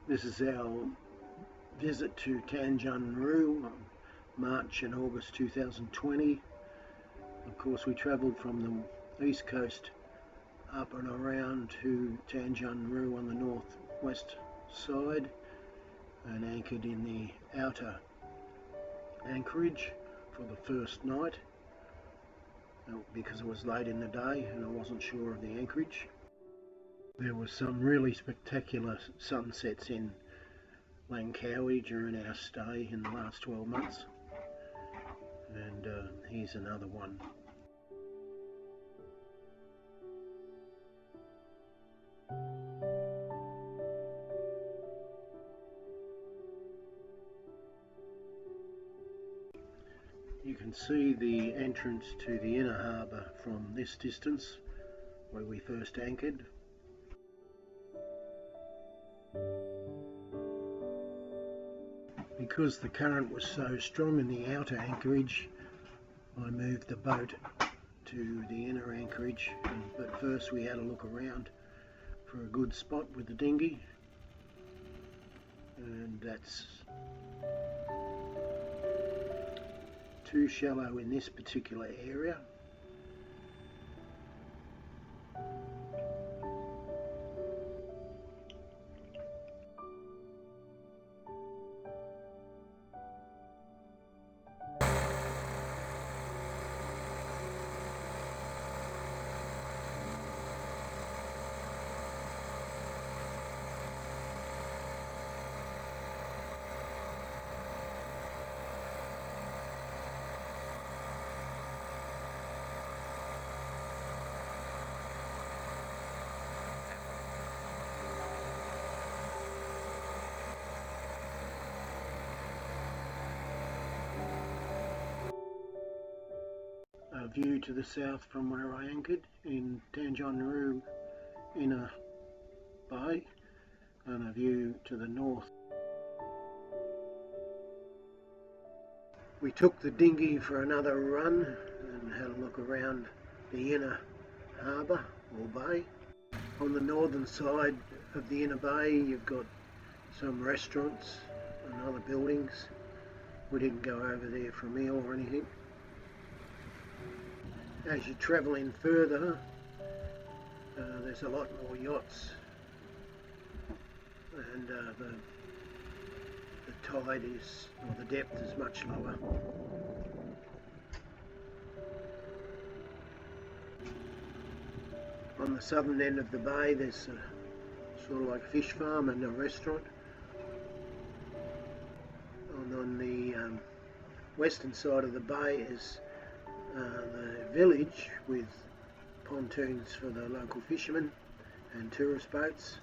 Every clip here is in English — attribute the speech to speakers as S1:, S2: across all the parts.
S1: This is our visit to Tanjung, March and August 2020. Of course, we travelled from the east coast up and around to Tanjung on the northwest side and anchored in the outer anchorage for the first night because it was late in the day and I wasn't sure of the anchorage. There were some really spectacular sunsets in Langkawi during our stay in the last 12 months, and here's another one. You can see the entrance to the inner harbour from this distance where we first anchored. Because the current was so strong in the outer anchorage, I moved the boat to the inner anchorage, but first we had a look around for a good spot with the dinghy, and that's too shallow in this particular area. A view to the south from where I anchored in Tanjung Inner Bay, and a view to the north. We took the dinghy for another run and had a look around the inner harbour or bay. On the northern side of the inner bay you've got some restaurants and other buildings. We didn't go over there for a meal or anything. As you travel in further, there's a lot more yachts, and the tide is, or the depth is much lower. On the southern end of the bay there's a sort of like fish farm and a restaurant. And on the western side of the bay is the village with pontoons for the local fishermen and tourist boats,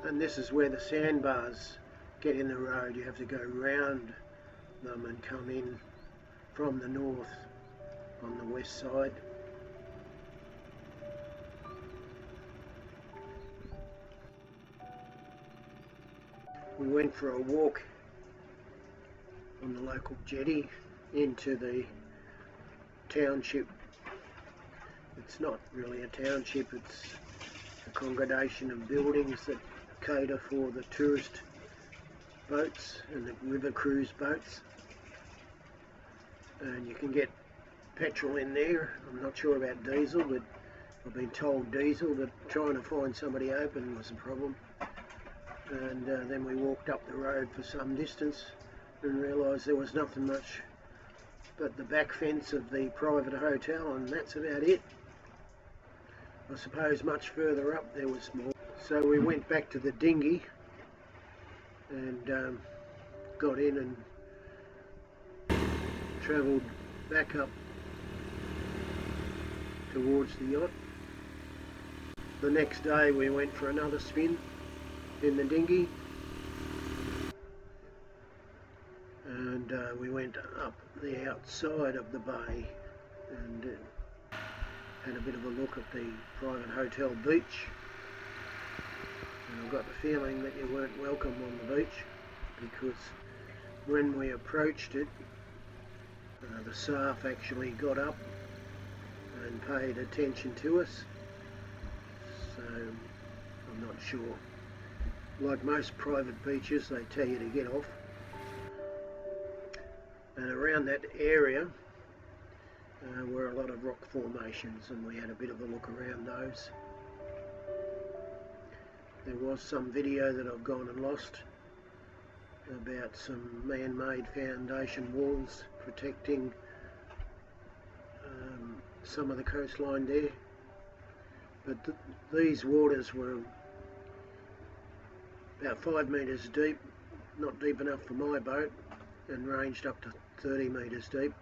S1: and this is where the sandbars get in the road. You have to go round them and come in from the north on the west side. We went for a walk on the local jetty into the township. It's not really a township, it's a congregation of buildings that cater for the tourist boats and the river cruise boats, and you can get petrol in there. I'm not sure about diesel, but I've been told diesel, but trying to find somebody open was a problem. And then we walked up the road for some distance and realised there was nothing much but the back fence of the private hotel, and that's about it. I suppose much further up there was more. So we went back to the dinghy and got in and travelled back up towards the yacht. The next day we went for another spin in the dinghy, and we went up the outside of the bay and had a bit of a look at the private hotel beach, and I got the feeling that you weren't welcome on the beach, because when we approached it the staff actually got up and paid attention to us, so I'm not sure like most private beaches, they tell you to get off. And around that area were a lot of rock formations, and we had a bit of a look around those. There was some video that I've gone and lost about some man-made foundation walls protecting some of the coastline there. But these waters were about 5 metres deep, not deep enough for my boat, and ranged up to 30 metres deep.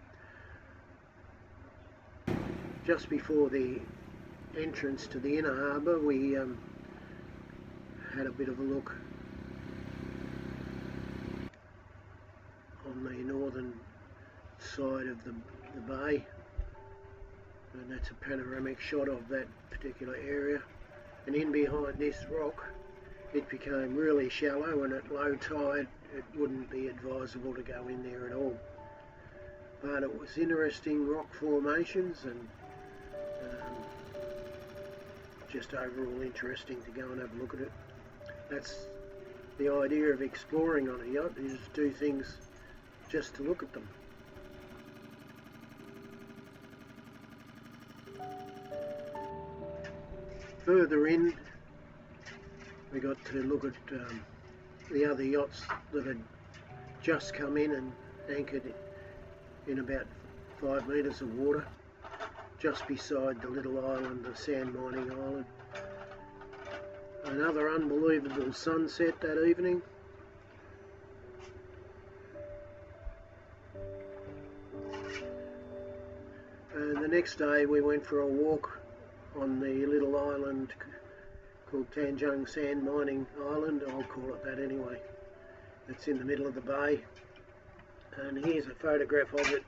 S1: Just before the entrance to the inner harbour, we had a bit of a look on the northern side of the bay, and that's a panoramic shot of that particular area. And in behind this rock, it became really shallow, and at low tide it wouldn't be advisable to go in there at all. But it was interesting rock formations, and just overall interesting to go and have a look at it. That's the idea of exploring on a yacht, is to do things just to look at them. Further in, we got to look at the other yachts that had just come in and anchored in about 5 metres of water, just beside the little island, the sand mining island. Another unbelievable sunset that evening. And the next day we went for a walk on the little island called JONG Sand Mining Island. I'll call it that anyway. It's in the middle of the bay. And here's a photograph of it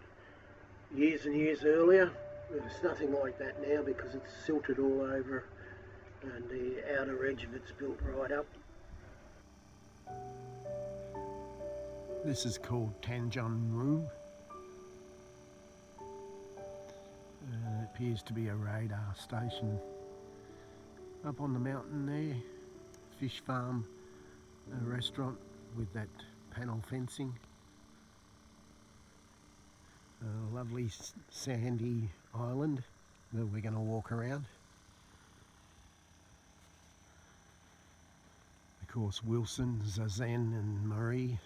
S1: years and years earlier. There's nothing like that now because it's silted all over and the outer edge of it's built right up. This is called RHU. It appears to be a radar station up on the mountain there. Fish farm, a restaurant with that panel fencing. A lovely sandy island that we're going to walk around. Of course, Wilson, Zazen and Marie.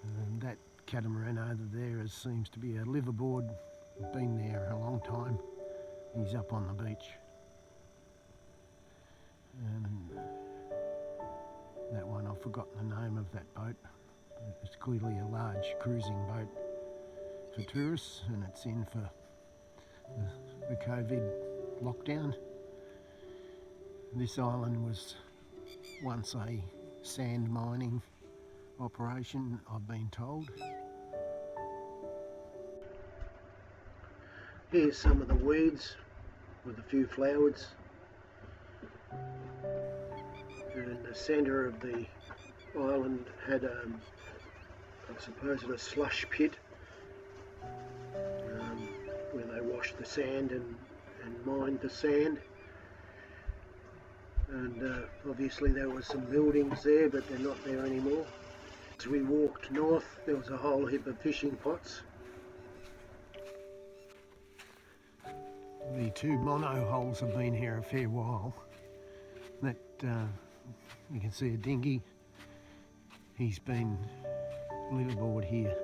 S1: And that catamaran over there seems to be a liverboard. Been there a long time. He's up on the beach. And that one, I've forgotten the name of that boat. It's clearly a large cruising boat for tourists, and it's in for the COVID lockdown. This island was once a sand mining operation, I've been told. Here's some of the weeds with a few flowers. And the centre of the island had I suppose a slush pit where they washed the sand and mined the sand. And obviously there were some buildings there, but they're not there anymore. As we walked north, there was a whole heap of fishing pots. The two mono hulls have been here a fair while. That you can see a dinghy. He's been liverboard here,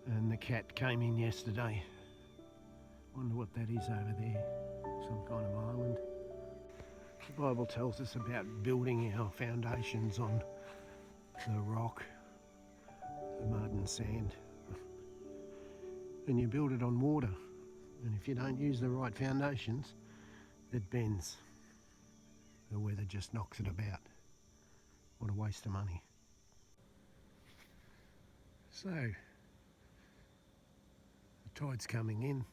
S1: and the cat came in yesterday. Wonder what that is over there. Some kind of island. The Bible tells us about building our foundations on the rock, the mud and sand, and you build it on water, and if you don't use the right foundations, it bends. The weather just knocks it about. What a waste of money. So, the tide's coming in.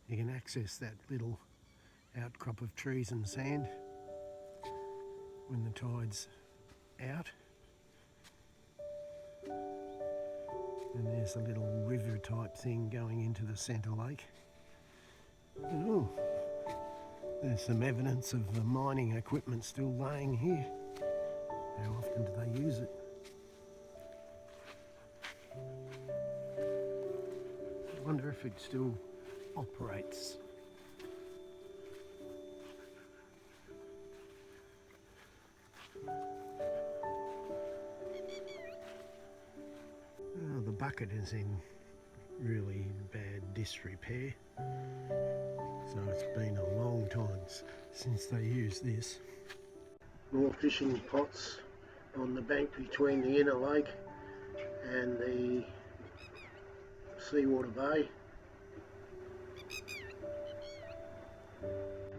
S1: You can access that little outcrop of trees and sand when the tide's out. And there's a little river type thing going into the centre lake. And, oh, there's There's some evidence of the mining equipment still laying here. How often do they use it? I wonder if it still operates. Oh, the bucket is in really bad disrepair, so it's been a long time since they used this. More fishing pots on the bank between the inner lake and the seawater bay.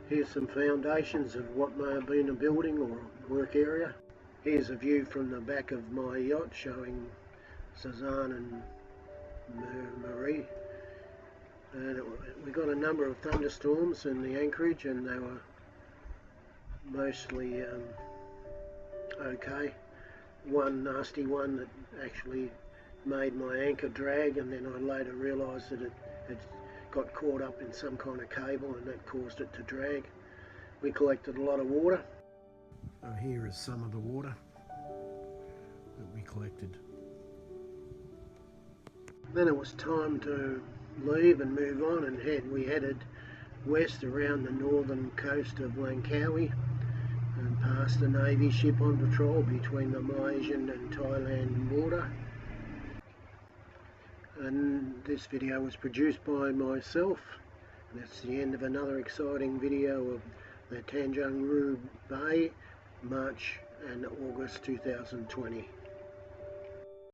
S1: Here's some foundations of what may have been a building or work area. Here's a view from the back of my yacht showing Suzanne and Marie. And we got a number of thunderstorms in the anchorage, and they were mostly okay. One nasty one that actually made my anchor drag, and then I later realised that it had got caught up in some kind of cable and that caused it to drag. We collected a lot of water. Here is some of the water that we collected. Then it was time to leave and move on, and we headed west around the northern coast of Langkawi and past a Navy ship on patrol between the Malaysian and Thailand border. And this video was produced by myself. That's the end of another exciting video of the Tanjung Ru Bay, March and August 2020.